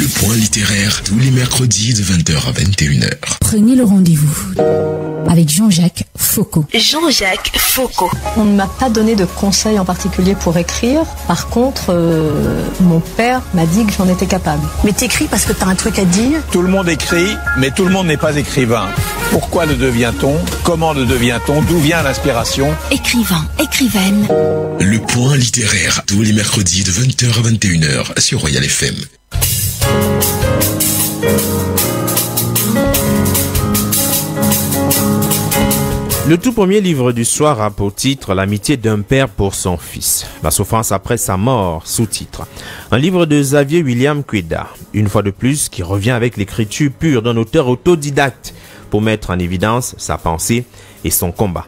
point littéraire tous les mercredis de 20h à 21h. Prenez le rendez-vous avec Jean-Jacques Foucault. Jean-Jacques Foucault. On ne m'a pas donné de conseils en particulier pour écrire. Par contre, mon père m'a dit que j'en étais capable. Mais t'écris parce que t'as un truc à dire? Tout le monde écrit, mais tout le monde n'est pas écrivain. Pourquoi le devient-on? Comment le devient-on? D'où vient l'inspiration? Écrivain, écrivaine. Le point littéraire tous les mercredis de 20h à 21h sur Royal FM. Le tout premier livre du soir a pour titre L'amitié d'un père pour son fils. La souffrance après sa mort, sous-titre. Un livre de Xavier William Queda, une fois de plus, qui revient avec l'écriture pure d'un auteur autodidacte pour mettre en évidence sa pensée et son combat.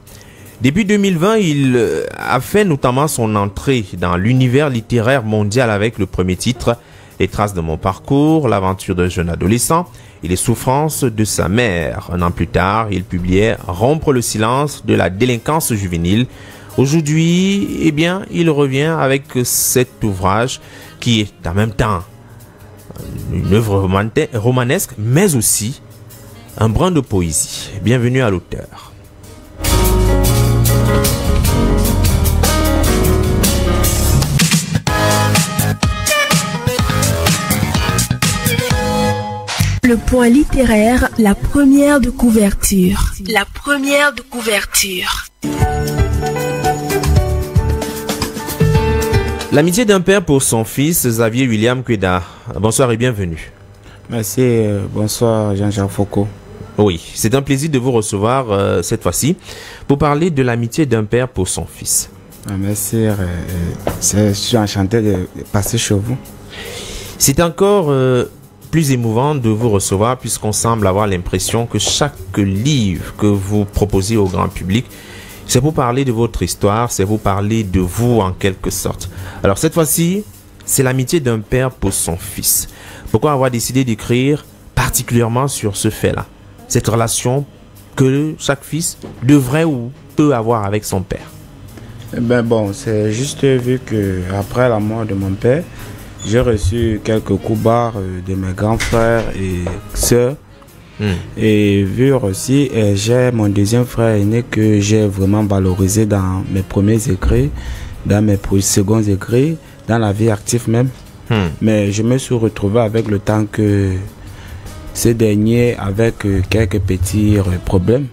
Début 2020, il a fait notamment son entrée dans l'univers littéraire mondial avec le premier titre Les traces de mon parcours, l'aventure d'un jeune adolescent et les souffrances de sa mère. Un an plus tard, il publiait Rompre le silence de la délinquance juvénile. Aujourd'hui, eh bien, il revient avec cet ouvrage qui est en même temps une œuvre romanesque, mais aussi un brin de poésie. Bienvenue à l'auteur. Le point littéraire, la première de couverture. La première de couverture. L'amitié d'un père pour son fils, Xavier William Queda. Bonsoir et bienvenue. Merci, bonsoir Jean-Jacques Foucault. Oui, c'est un plaisir de vous recevoir cette fois-ci pour parler de l'amitié d'un père pour son fils. Merci, je suis enchanté de passer chez vous. C'est encore plus émouvant de vous recevoir puisqu'on semble avoir l'impression que chaque livre que vous proposez au grand public, c'est pour parler de votre histoire, c'est pour parler de vous en quelque sorte. Alors cette fois-ci, c'est l'amitié d'un père pour son fils. Pourquoi avoir décidé d'écrire particulièrement sur ce fait-là? Cette relation que chaque fils devrait ou peut avoir avec son père. Ben bon, c'est juste vu que après la mort de mon père, j'ai reçu quelques coups barres de mes grands frères et sœurs. Et vu aussi, j'ai mon deuxième frère aîné que j'ai vraiment valorisé dans mes premiers écrits, dans mes seconds écrits, dans la vie active même. Mais je me suis retrouvé avec le temps que ce dernier avec quelques petits problèmes.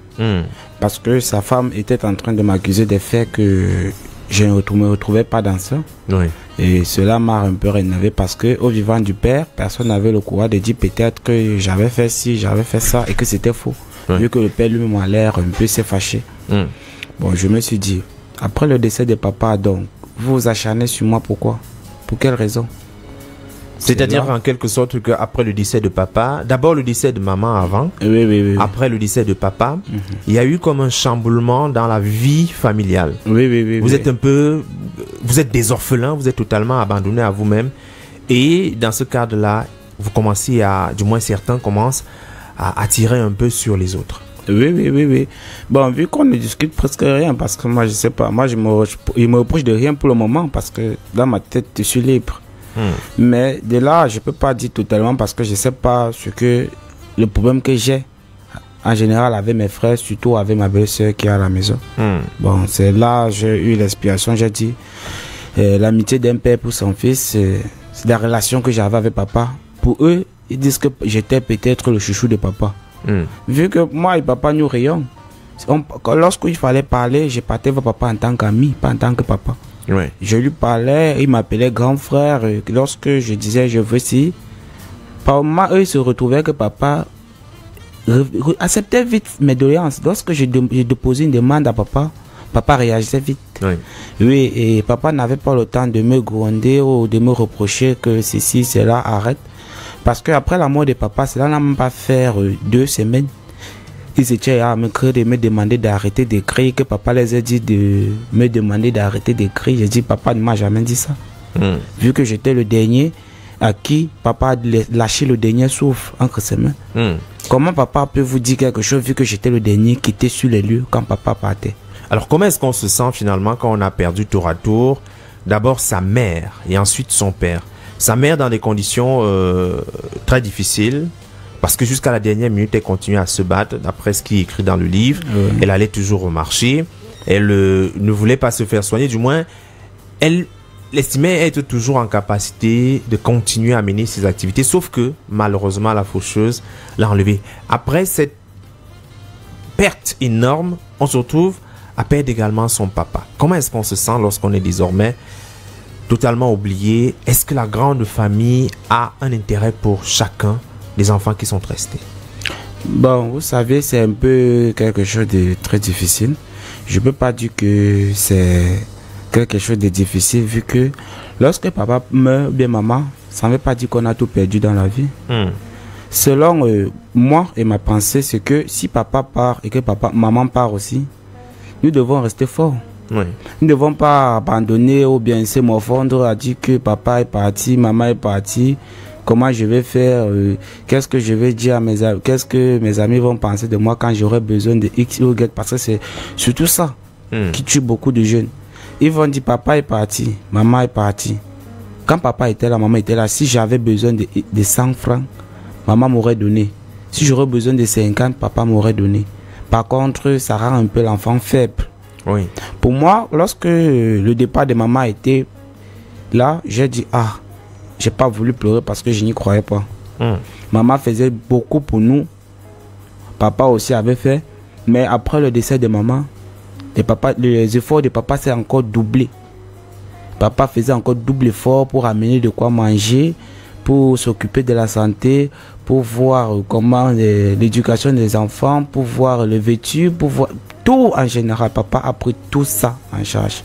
Parce que sa femme était en train de m'accuser des faits que je ne me retrouvais pas dans ça. Oui. Et cela m'a un peu énervé parce que au vivant du père, personne n'avait le courage de dire peut-être que j'avais fait ci, j'avais fait ça et que c'était faux. Oui. Vu que le père lui-même a l'air un peu s'est fâché. Bon, je me suis dit, après le décès de papa, donc, vous vous acharnez sur moi, pourquoi? Pour quelle raison? C'est-à-dire en quelque sorte qu'après le décès de papa, d'abord le décès de maman avant, oui. Après le décès de papa, il y a eu comme un chamboulement dans la vie familiale. Oui. Vous êtes un peu, vous êtes des orphelins, vous êtes totalement abandonnés à vous-même. Et dans ce cadre-là, vous commencez à, du moins certains commencent à tirer un peu sur les autres. Oui. Bon, vu qu'on ne discute presque rien, parce que moi, je sais pas, moi, il me reproche de rien pour le moment, parce que dans ma tête, je suis libre. Mais de là, je peux pas dire totalement parce que je sais pas ce que le problème que j'ai en général avec mes frères, surtout avec ma belle-sœur qui est à la maison. Bon, c'est là j'ai eu l'inspiration. J'ai dit l'amitié d'un père pour son fils, c'est la relation que j'avais avec papa. Pour eux, ils disent que j'étais peut-être le chouchou de papa. Vu que moi et papa nous rayons, lorsqu'il fallait parler, je partais vers papa en tant qu'ami, pas en tant que papa. Ouais. Je lui parlais, il m'appelait grand frère. Lorsque je disais je veux ci, par moment, eux, ils se retrouvaient que papa acceptait vite mes doléances. Lorsque j'ai déposé une demande à papa, papa réagissait vite. Oui, et papa n'avait pas le temps de me gronder ou de me reprocher que ceci, cela arrête. Parce qu'après la mort de papa, cela n'a même pas fait 2 semaines. Ils étaient à me demander d'arrêter d'écrire, que papa les a dit de me demander d'arrêter d'écrire. J'ai dit, papa ne m'a jamais dit ça. Vu que j'étais le dernier à qui papa a lâché le dernier souffle entre ses mains. Comment papa peut vous dire quelque chose vu que j'étais le dernier qui était sur les lieux quand papa partait? Alors comment est-ce qu'on se sent finalement quand on a perdu tour à tour d'abord sa mère et ensuite son père? Sa mère dans des conditions très difficiles, parce que jusqu'à la dernière minute, elle continuait à se battre, d'après ce qui est écrit dans le livre. Elle allait toujours au marché. Elle ne voulait pas se faire soigner, du moins, elle estimait être toujours en capacité de continuer à mener ses activités, sauf que, malheureusement, la faucheuse l'a enlevée. Après cette perte énorme, on se retrouve à perdre également son papa. Comment est-ce qu'on se sent lorsqu'on est désormais totalement oublié? Est-ce que la grande famille a un intérêt pour chacun des enfants qui sont restés? Bon, vous savez, c'est un peu quelque chose de très difficile. Je ne peux pas dire que c'est quelque chose de difficile, vu que lorsque papa meurt, bien maman, ça ne veut pas dire qu'on a tout perdu dans la vie. Selon moi et ma pensée, c'est que si papa part et que maman part aussi, nous devons rester forts. Nous ne devons pas abandonner ou bien se morfondre à dire que papa est parti, maman est partie. Comment je vais faire, qu'est-ce que je vais dire à mes amis, qu'est-ce que mes amis vont penser de moi quand j'aurai besoin de X ou Y, parce que c'est surtout ça qui tue beaucoup de jeunes. Ils vont dire papa est parti, maman est partie. Quand papa était là, maman était là. Si j'avais besoin de 100 francs, maman m'aurait donné. Si j'aurais besoin de 50, papa m'aurait donné. Par contre, ça rend un peu l'enfant faible. Pour moi, lorsque le départ de maman était là, j'ai dit j'ai pas voulu pleurer parce que je n'y croyais pas. Maman faisait beaucoup pour nous. Papa aussi avait fait. Mais après le décès de maman, les efforts de papa s'est encore doublé. Papa faisait encore double effort pour amener de quoi manger, pour s'occuper de la santé, pour voir comment l'éducation des enfants, pour voir le vêtu, pour voir tout en général. Papa a pris tout ça en charge.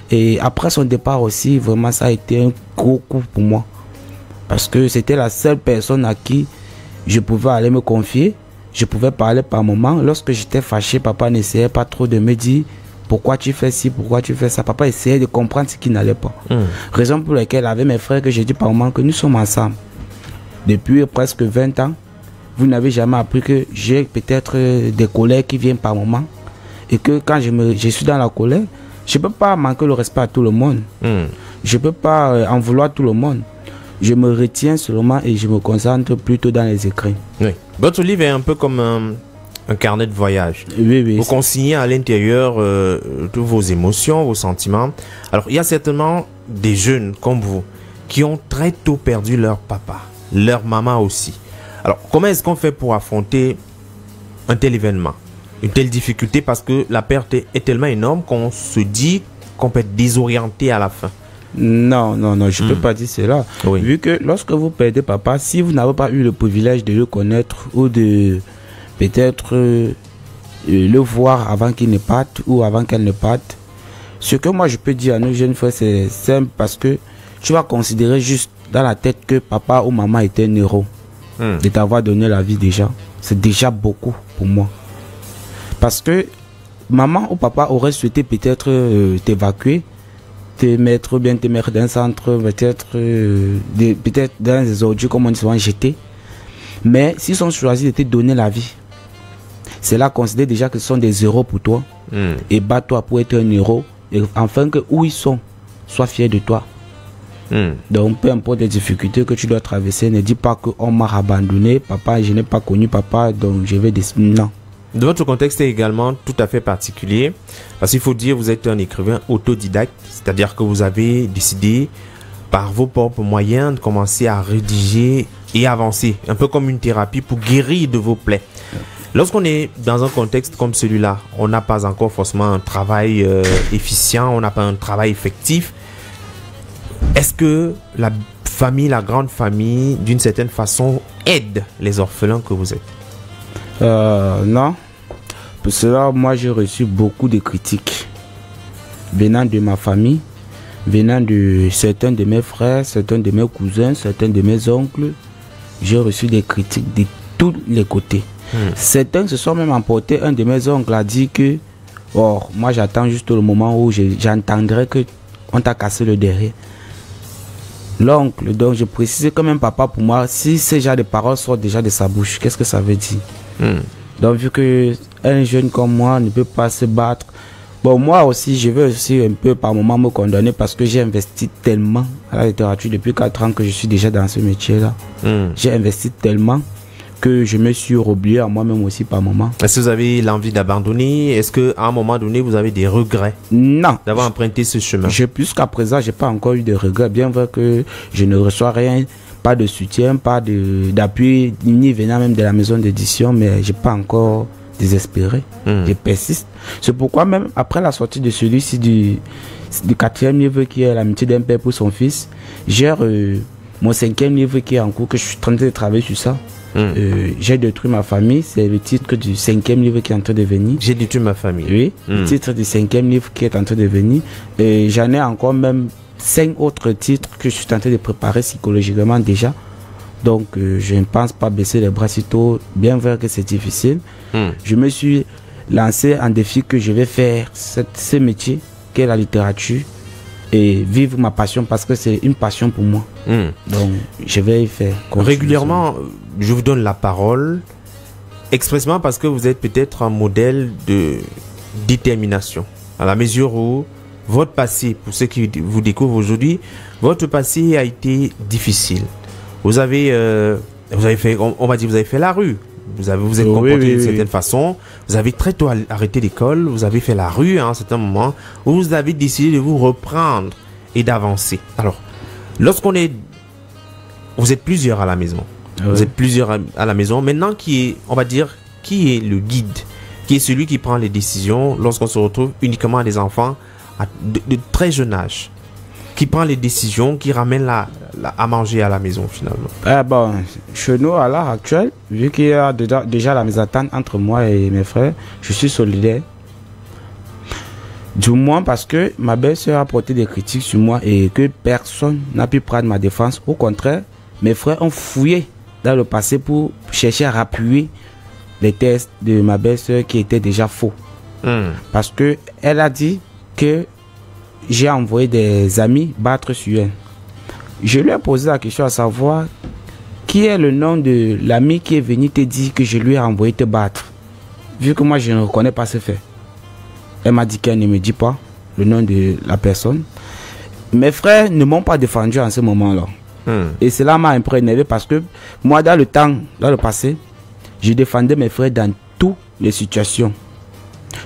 Et après son départ aussi, vraiment ça a été un gros coup pour moi. Parce que c'était la seule personne à qui je pouvais aller me confier. Je pouvais parler par moment. Lorsque j'étais fâché, papa n'essayait pas trop de me dire pourquoi tu fais ci, pourquoi tu fais ça. Papa essayait de comprendre ce qui n'allait pas. Raison pour laquelle avec mes frères que j'ai dit par moment que nous sommes ensemble. Depuis presque 20 ans, vous n'avez jamais appris que j'ai peut-être des collègues qui viennent par moment. Et que quand je suis dans la colère, je ne peux pas manquer le respect à tout le monde. Je ne peux pas en vouloir à tout le monde. Je me retiens seulement et je me concentre plutôt dans les écrits. Votre livre est un peu comme un carnet de voyage. Vous consignez à l'intérieur toutes vos émotions, vos sentiments. Alors, il y a certainement des jeunes comme vous qui ont très tôt perdu leur papa, leur maman aussi. Alors, comment est-ce qu'on fait pour affronter un tel événement, une telle difficulté, parce que la perte est tellement énorme qu'on se dit qu'on peut être désorienté à la fin? Non, je ne peux pas dire cela. Vu que lorsque vous perdez papa, si vous n'avez pas eu le privilège de le connaître ou de peut-être le voir avant qu'il ne parte ou avant qu'elle ne parte, ce que moi je peux dire à nos jeunes frères, c'est simple, parce que tu vas considérer juste dans la tête que papa ou maman était un héros de t'avoir donné la vie déjà. C'est déjà beaucoup pour moi. Parce que maman ou papa aurait souhaité peut-être t'évacuer, te mettre dans un centre, peut-être dans des ordures comme on dit souvent jetés. Mais s'ils ont choisi de te donner la vie, c'est là considère déjà que ce sont des héros pour toi. Et bats-toi pour être un héros. Et enfin que où ils sont, sois fier de toi. Donc peu importe les difficultés que tu dois traverser, ne dis pas qu'on m'a abandonné, papa, je n'ai pas connu papa, donc je vais non. De votre contexte est également tout à fait particulier, parce qu'il faut dire vous êtes un écrivain autodidacte, c'est-à-dire que vous avez décidé par vos propres moyens de commencer à rédiger et avancer, un peu comme une thérapie pour guérir de vos plaies. Lorsqu'on est dans un contexte comme celui-là, on n'a pas encore forcément un travail efficient, on n'a pas un travail effectif. Est-ce que la famille, la grande famille, d'une certaine façon, aide les orphelins que vous êtes? Non. Pour cela, moi, j'ai reçu beaucoup de critiques venant de ma famille, venant de certains de mes frères, certains de mes cousins, certains de mes oncles. J'ai reçu des critiques de tous les côtés. Certains se sont même emportés. Un de mes oncles a dit que moi, j'attends juste le moment où j'entendrai que on t'a cassé le derrière. L'oncle, donc je précise quand même papa, pour moi, si ce genre de paroles sortent déjà de sa bouche, qu'est-ce que ça veut dire? Donc vu que un jeune comme moi ne peut pas se battre Bon, moi aussi, je veux aussi un peu par moment me condamner parce que j'ai investi tellement à la littérature depuis 4 ans que je suis déjà dans ce métier-là. J'ai investi tellement que je me suis oublié à moi-même aussi par moment. Est-ce que vous avez l'envie d'abandonner? Est-ce qu'à un moment donné, vous avez des regrets? Non. D'avoir emprunté ce chemin? Jusqu'à présent, j'ai pas encore eu de regrets. Bien vrai que je ne reçois rien, pas de soutien, pas d'appui, ni venant même de la maison d'édition, mais j'ai pas encore désespéré. Je persiste. C'est pourquoi même après la sortie de celui-ci du 4e livre qui est l'amitié d'un père pour son fils, j'ai mon 5e livre qui est en cours, que je suis en train de travailler sur ça. J'ai détruit ma famille, c'est le titre du 5e livre qui est en train de venir. J'ai détruit ma famille. Oui, le titre du 5e livre qui est en train de venir. Et j'en ai encore même 5 autres titres que je suis en train de préparer psychologiquement déjà. Donc je ne pense pas baisser les bras si tôt, bien vrai que c'est difficile. Je me suis lancé un défi que je vais faire ce métier qu'est la littérature et vivre ma passion parce que c'est une passion pour moi. Donc je vais y faire. Régulièrement, je vous donne la parole expressément parce que vous êtes peut-être un modèle de détermination, à la mesure où votre passé, pour ceux qui vous découvrent aujourd'hui, votre passé a été difficile. Vous avez fait, on va dire, vous avez fait la rue. Vous êtes comporté d'une certaine façon. Vous avez très tôt arrêté l'école. Vous avez fait la rue à un certain moment où vous avez décidé de vous reprendre et d'avancer. Alors, vous êtes plusieurs à la maison. Vous êtes plusieurs à la maison. Maintenant, on va dire, qui est le guide? Qui est celui qui prend les décisions lorsqu'on se retrouve uniquement à des enfants de très jeune âge? Qui prend les décisions, qui ramène à manger à la maison finalement? Bon, chez nous à l'heure actuelle, vu qu'il y a déjà la mésentente entre moi et mes frères, je suis solidaire. Du moins parce que ma belle-sœur a porté des critiques sur moi et que personne n'a pu prendre ma défense. Au contraire, mes frères ont fouillé dans le passé pour chercher à appuyer les tests de ma belle-sœur qui étaient déjà faux. Parce que elle a dit que j'ai envoyé des amis battre sur elle. Je lui ai posé la question à savoir qui est le nom de l'ami qui est venu te dire que je lui ai envoyé te battre. Vu que moi je ne reconnais pas ce fait. Elle m'a dit qu'elle ne me dit pas le nom de la personne. Mes frères ne m'ont pas défendu en ce moment-là. Et cela m'a un peu énervé parce que moi dans le passé, je défendais mes frères dans toutes les situations.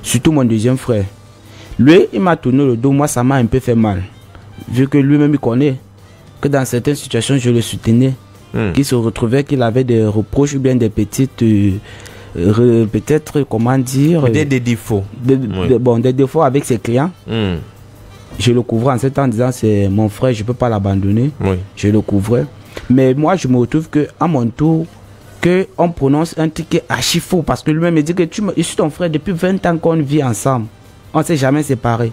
Surtout mon deuxième frère. Lui, il m'a tourné le dos, moi ça m'a un peu fait mal. Vu que lui-même il connaît que dans certaines situations je le soutenais. Qu'il se retrouvait qu'il avait des reproches ou bien des petites... peut-être, comment dire... Des défauts. Des défauts avec ses clients. Je le couvrais en ce temps en disant c'est mon frère, je ne peux pas l'abandonner. Je le couvrais. Mais moi je me retrouve qu'à mon tour, qu'on prononce un truc qui est archi faux. Parce que lui-même me dit que je suis ton frère depuis 20 ans qu'on vit ensemble. On ne s'est jamais séparés.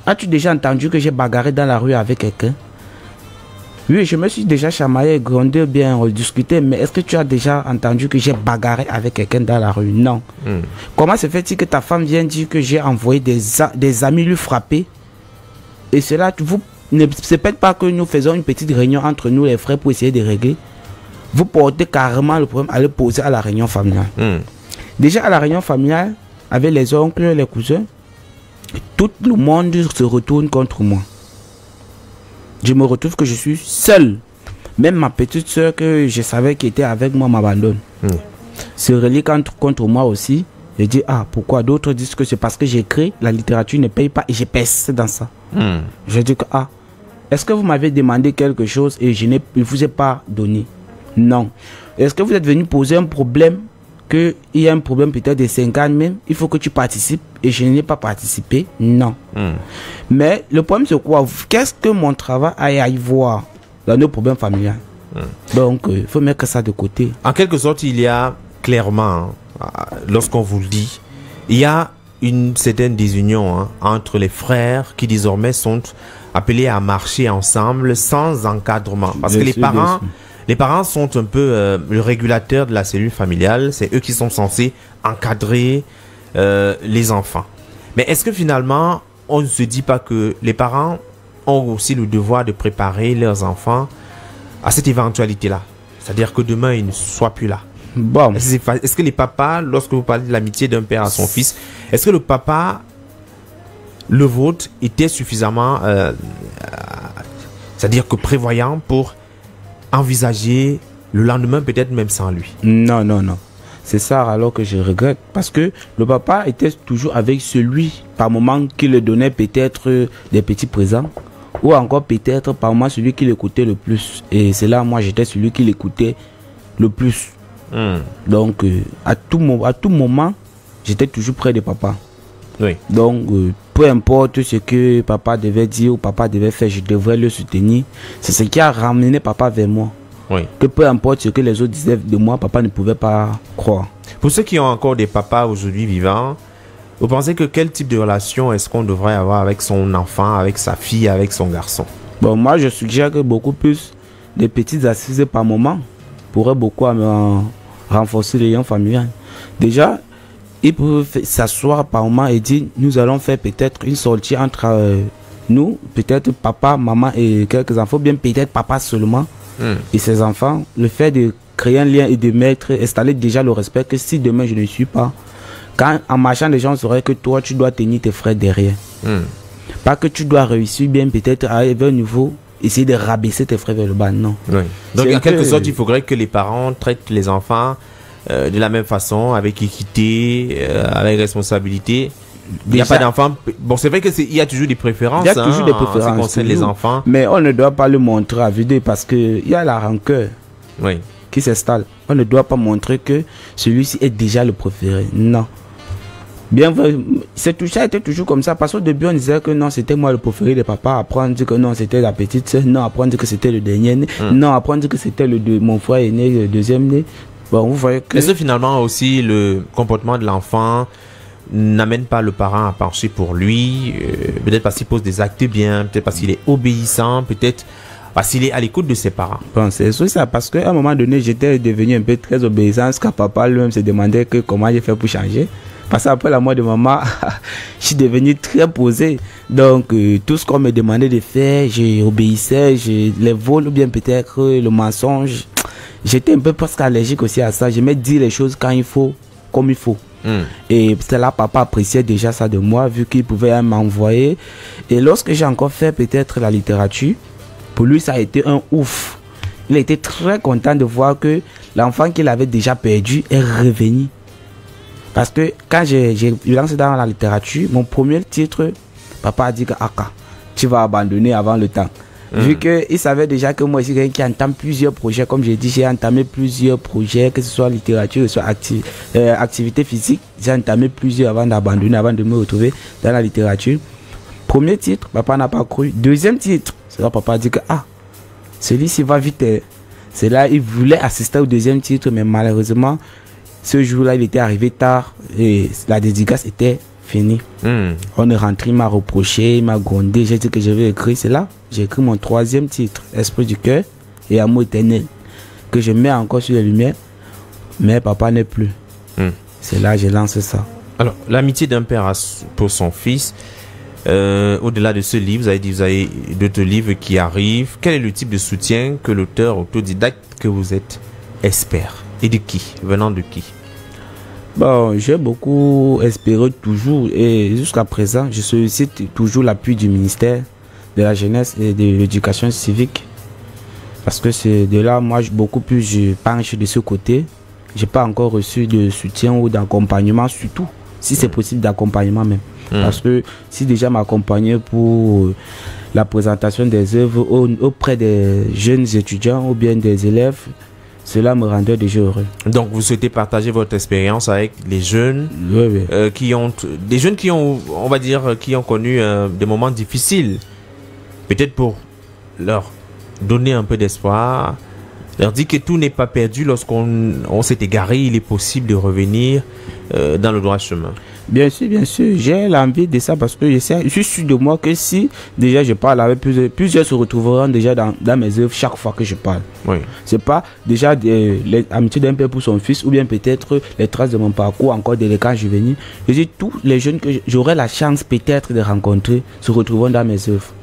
As-tu déjà entendu que j'ai bagarré dans la rue avec quelqu'un? Oui, je me suis déjà chamaillé, grondé, bien discuté, mais est-ce que tu as déjà entendu que j'ai bagarré avec quelqu'un dans la rue? Non. Comment se fait-il que ta femme vient dire que j'ai envoyé des amis lui frapper? Et cela, vous ne c'est peut-être pas que nous faisons une petite réunion entre nous les frères pour essayer de régler. Vous portez carrément le problème à le poser à la réunion familiale. Déjà à la réunion familiale, avec les oncles, les cousins, tout le monde se retourne contre moi. Je me retrouve que je suis seul. Même ma petite soeur que je savais qui était avec moi m'abandonne. Se relie contre moi aussi. Je dis, pourquoi? D'autres disent que c'est parce que j'écris, la littérature ne paye pas et j'ai persisté dans ça. Je dis que, est-ce que vous m'avez demandé quelque chose et je ne vous ai pas donné? Non. Est-ce que vous êtes venu poser un problème, qu'il y a un problème peut-être de 5 ans même, il faut que tu participes et je n'ai pas participé? Non. Mais le problème c'est quoi? Qu'est-ce que mon travail a à y voir dans nos problèmes familiaux? Donc il faut mettre ça de côté. En quelque sorte, il y a clairement, lorsqu'on vous le dit, il y a une certaine désunion entre les frères qui désormais sont appelés à marcher ensemble sans encadrement. Parce que les parents sont un peu le régulateur de la cellule familiale. C'est eux qui sont censés encadrer les enfants. Mais est-ce que finalement, on ne se dit pas que les parents ont aussi le devoir de préparer leurs enfants à cette éventualité-là? C'est-à-dire que demain, ils ne soient plus là. Bon. Est-ce que les papas, lorsque vous parlez de l'amitié d'un père à son fils, est-ce que le papa le vôtre était suffisamment, c'est-à-dire que prévoyant pour envisager le lendemain, peut-être même sans lui. Non, non, non. C'est ça alors que je regrette. Parce que le papa était toujours avec celui, par moment, qui le donnait peut-être des petits présents. Ou encore peut-être par moment celui qui l'écoutait le plus. Et c'est là, moi, j'étais celui qui l'écoutait le plus. Donc, à tout moment, j'étais toujours près de papa. Oui. Donc, peu importe ce que papa devait dire ou papa devait faire, je devrais le soutenir. C'est ce qui a ramené papa vers moi. Oui. Que peu importe ce que les autres disaient de moi, papa ne pouvait pas croire. Pour ceux qui ont encore des papas aujourd'hui vivants, vous pensez que quel type de relation est-ce qu'on devrait avoir avec son enfant, avec sa fille, avec son garçon? Bon, moi, je suggère que beaucoup plus des petites assises par moment pourraient beaucoup renforcer les liens familiaux. Déjà, ils peuvent s'asseoir par moment et dire, nous allons faire peut-être une sortie entre nous, peut-être papa, maman et quelques enfants, bien peut-être papa seulement. Et ses enfants, le fait de créer un lien et de installer déjà le respect que si demain je ne suis pas, quand en marchant les gens sauraient que toi tu dois tenir tes frères derrière. Pas que tu dois réussir bien peut-être à arriver au niveau, essayer de rabaisser tes frères vers le bas, non. Oui. Donc en quelque sorte il faudrait que les parents traitent les enfants de la même façon, avec équité, avec responsabilité. Il n'y a pas d'enfants. Bon, c'est vrai qu'il y a toujours des préférences. Il y a toujours des préférences en ce qui concerne les enfants. Mais on ne doit pas le montrer à vue d'œil parce qu'il y a la rancœur qui s'installe. On ne doit pas montrer que celui-ci est déjà le préféré. Non. Bien vrai, ça a été toujours comme ça. Parce qu'au début, on disait que non, c'était moi le préféré de papa. Après, on dit que non, c'était la petite soeur. Non, après, on dit que c'était le dernier né. Non, après, on dit que c'était mon frère aîné, le deuxième né. Bon, vous voyez que... Est-ce que finalement aussi le comportement de l'enfant n'amène pas le parent à pencher pour lui, peut-être parce qu'il pose des actes bien, peut-être parce qu'il est obéissant, peut-être parce qu'il est à l'écoute de ses parents? Bon, c'est ça, parce qu'à un moment donné, j'étais devenu un peu très obéissant, parce que papa lui-même se demandait que comment j'ai fait pour changer. Parce qu'après la mort de maman, je suis devenu très posé. Donc, tout ce qu'on me demandait de faire, j'obéissais, les vols ou bien peut-être le mensonge. J'étais un peu presque allergique aussi à ça. J'aimais dire les choses quand il faut, comme il faut. Et c'est là papa appréciait déjà ça de moi, vu qu'il pouvait m'envoyer. Et lorsque j'ai encore fait peut-être la littérature, pour lui ça a été un ouf. Il était très content de voir que l'enfant qu'il avait déjà perdu est revenu. Parce que quand j'ai lancé dans la littérature, mon premier titre, papa a dit que tu vas abandonner avant le temps. Vu qu'il savait déjà que moi, je suis quelqu'un qui entame plusieurs projets. Comme j'ai dit, j'ai entamé plusieurs projets, que ce soit littérature, que ce soit activité physique. J'ai entamé plusieurs avant d'abandonner, avant de me retrouver dans la littérature. Premier titre, papa n'a pas cru. Deuxième titre, c'est là papa a dit que celui-ci va vite. C'est là, il voulait assister au deuxième titre, mais malheureusement, ce jour-là, il était arrivé tard et la dédicace était finie. On est rentré, il m'a reproché, il m'a grondé, j'ai dit que j'avais écrit, c'est là, j'ai écrit mon troisième titre, Esprit du cœur et Amour éternel, que je mets encore sur les lumières, mais papa n'est plus. C'est là que j'ai lancé ça. Alors, l'amitié d'un père pour son fils, au-delà de ce livre, vous avez d'autres livres qui arrivent. Quel est le type de soutien que l'auteur autodidacte que vous êtes espère? Et de qui? Venant de qui? Bon, j'ai beaucoup espéré toujours et jusqu'à présent, je sollicite toujours l'appui du ministère de la Jeunesse et de l'Éducation civique. Parce que c'est de là, moi, beaucoup plus je penche de ce côté. Je n'ai pas encore reçu de soutien ou d'accompagnement, surtout si c'est possible d'accompagnement même. Parce que si déjà m'accompagner pour la présentation des œuvres auprès des jeunes étudiants ou bien des élèves, cela me rendait déjà heureux. Donc vous souhaitez partager votre expérience avec les jeunes, qui ont on va dire, qui ont connu des moments difficiles, peut-être pour leur donner un peu d'espoir, leur dire que tout n'est pas perdu. Lorsqu'on s'est égaré, il est possible de revenir dans le droit chemin. Bien sûr, j'ai l'envie de ça parce que je suis sûr de moi que si déjà je parle avec plusieurs se retrouveront déjà dans mes œuvres chaque fois que je parle. Oui. C'est pas déjà l'amitié d'un père pour son fils ou bien peut-être les traces de mon parcours encore de l'écart juvénile. Je dis tous les jeunes que j'aurai la chance peut-être de rencontrer se retrouveront dans mes œuvres.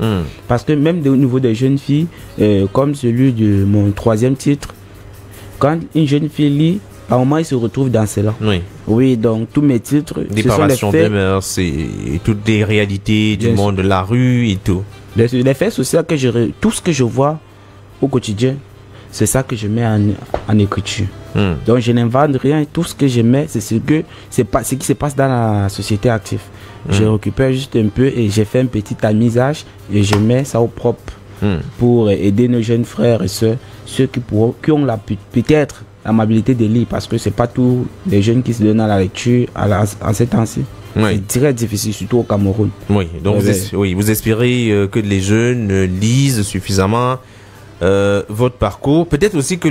Parce que même au niveau des jeunes filles, comme celui de mon troisième titre, quand une jeune fille lit, par moment, il se retrouve dans cela. Oui. Oui, donc tous mes titres, Dépravation ce sont les des faits, mœurs et toutes les réalités du Bien monde de la rue et tout. les faits sociaux tout ce que je vois au quotidien, c'est ça que je mets en écriture. Donc je n'invente rien, tout ce que je mets, c'est ce qui se passe dans la société active. Je récupère juste un peu et j'ai fait un petit tamisage et je mets ça au propre pour aider nos jeunes frères et sœurs, ceux qui ont peut-être l'amabilité de lire, parce que c'est pas tous les jeunes qui se donnent à la lecture en ces temps-ci. Oui. C'est très difficile, surtout au Cameroun. Oui, donc vous espérez que les jeunes lisent suffisamment votre parcours. Peut-être aussi que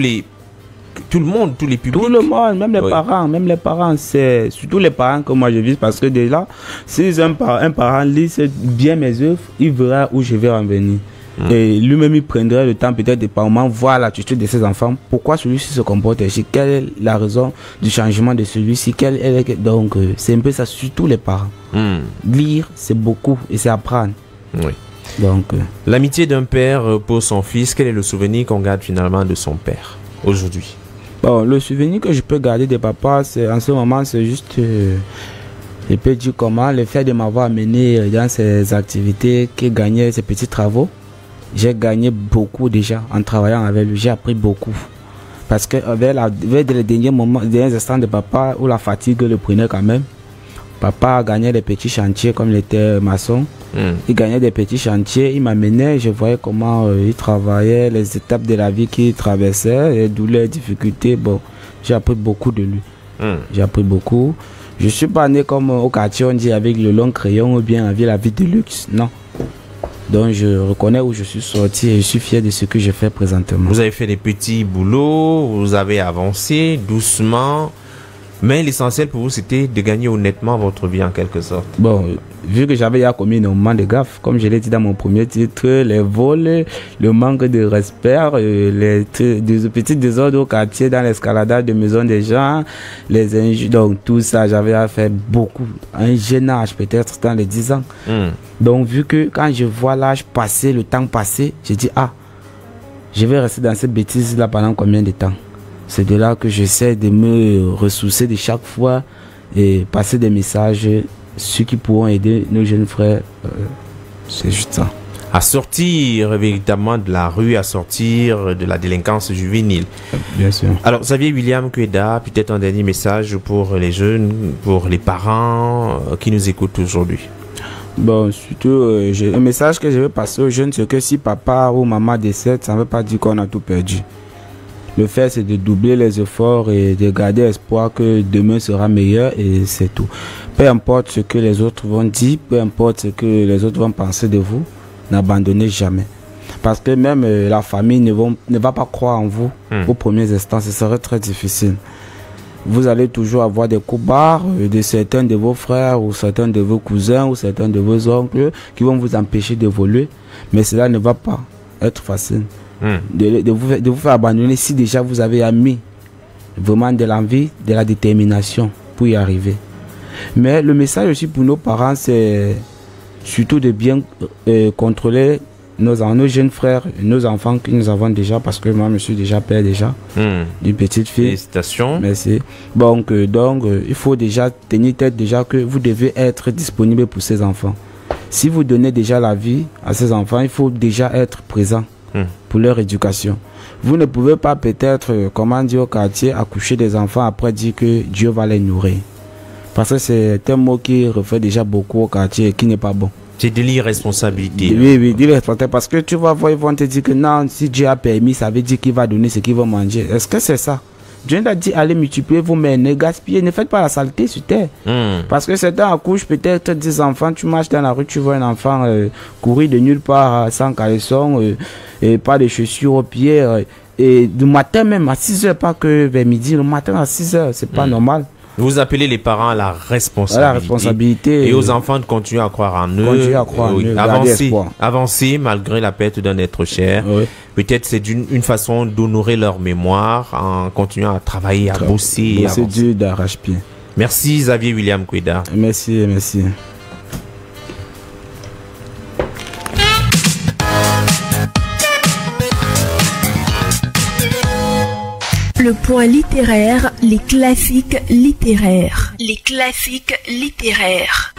tout le monde, tous les publics. Tout le monde, même les parents, c'est surtout les parents que moi je vise, parce que déjà, si un parent lit bien mes œuvres, il verra où je vais en venir. Et lui-même, il prendrait le temps peut-être de par moment voir l'attitude de ses enfants. Pourquoi celui-ci se comporte ainsi? Quelle est la raison du changement de celui-ci? Donc, c'est un peu ça, surtout les parents. Lire, c'est beaucoup et c'est apprendre. Oui. Donc, l'amitié d'un père pour son fils, quel est le souvenir qu'on garde finalement de son père aujourd'hui? Bon, le souvenir que je peux garder de papa, en ce moment, c'est juste, je peux dire comment, le fait de m'avoir amené dans ses activités, qui gagnait ses petits travaux. J'ai gagné beaucoup déjà en travaillant avec lui, j'ai appris beaucoup. Parce que avec les derniers moments, les derniers instants de papa, où la fatigue le prenait quand même, papa gagnait des petits chantiers comme il était maçon. Il gagnait des petits chantiers, il m'amenait, je voyais comment il travaillait, les étapes de la vie qu'il traversait, les douleurs, les difficultés. Bon, j'ai appris beaucoup de lui. J'ai appris beaucoup. Je suis pas né comme au quartier, on dit, avec le long crayon ou bien avec la vie de luxe. Non. Donc je reconnais où je suis sorti et je suis fier de ce que je fais présentement. Vous avez fait des petits boulots, vous avez avancé doucement, mais l'essentiel pour vous c'était de gagner honnêtement votre vie en quelque sorte. Bon, vu que j'avais déjà commis énormément de gaffes, comme je l'ai dit dans mon premier titre, les vols, le manque de respect, les petits désordres au quartier, dans l'escaladage de maisons des gens, les injures, donc tout ça, j'avais fait beaucoup, un jeune âge peut-être dans les 10 ans. Donc vu que quand je vois l'âge passer, le temps passer, je dis je vais rester dans cette bêtise là pendant combien de temps? C'est de là que j'essaie de me ressourcer de chaque fois et passer des messages, ceux qui pourront aider nos jeunes frères. C'est juste ça. À sortir véritablement de la rue, à sortir de la délinquance juvénile. Bien sûr. Alors, Xavier William Kweda, peut-être un dernier message pour les jeunes, pour les parents qui nous écoutent aujourd'hui. Bon, surtout, un message que je veux passer aux jeunes, c'est que si papa ou maman décède, ça ne veut pas dire qu'on a tout perdu. Le fait, c'est de doubler les efforts et de garder espoir que demain sera meilleur et c'est tout. Peu importe ce que les autres vont dire, peu importe ce que les autres vont penser de vous, n'abandonnez jamais. Parce que même la famille ne va pas croire en vous aux premiers instants, ce serait très difficile. Vous allez toujours avoir des coups barres de certains de vos frères ou certains de vos cousins ou certains de vos oncles qui vont vous empêcher d'évoluer. Mais cela ne va pas être facile. De vous faire abandonner si déjà vous avez mis vraiment de l'envie, de la détermination pour y arriver. Mais le message aussi pour nos parents, c'est surtout de bien contrôler nos jeunes frères, nos enfants que nous avons déjà, parce que moi je suis déjà père déjà d'une petite fille. Félicitations. Merci. Donc il faut déjà tenir tête déjà que vous devez être disponible pour ces enfants. Si vous donnez déjà la vie à ces enfants, il faut déjà être présent pour leur éducation. Vous ne pouvez pas peut-être, comment dire au quartier, accoucher des enfants après dire que Dieu va les nourrir. Parce que c'est un mot qui refait déjà beaucoup au quartier et qui n'est pas bon. C'est de l'irresponsabilité. Oui, l'irresponsabilité. Parce que tu vas voir, ils vont te dire que non, si Dieu a permis, ça veut dire qu'il va donner ce qu'il va manger. Est-ce que c'est ça? Dieu nous a dit, allez multiplier vos mains, ne gaspillez, ne faites pas la saleté sur terre. Parce que certains accouchent peut-être 10 enfants, tu marches dans la rue, tu vois un enfant courir de nulle part sans caleçon, et pas de chaussures aux pieds. Et du matin même à 6 h, pas que vers midi, le matin à 6 h, c'est pas normal. Vous appelez les parents à la responsabilité. Et aux enfants de continuer à croire en eux. Continuer à croire en eux. Avancer malgré la perte d'un être cher. Oui. Peut-être c'est une façon d'honorer leur mémoire en continuant à travailler, à bosser. C'est dur d'arrache-pied. Merci Xavier William Kweda. Merci. Le point littéraire, les classiques littéraires. Les classiques littéraires.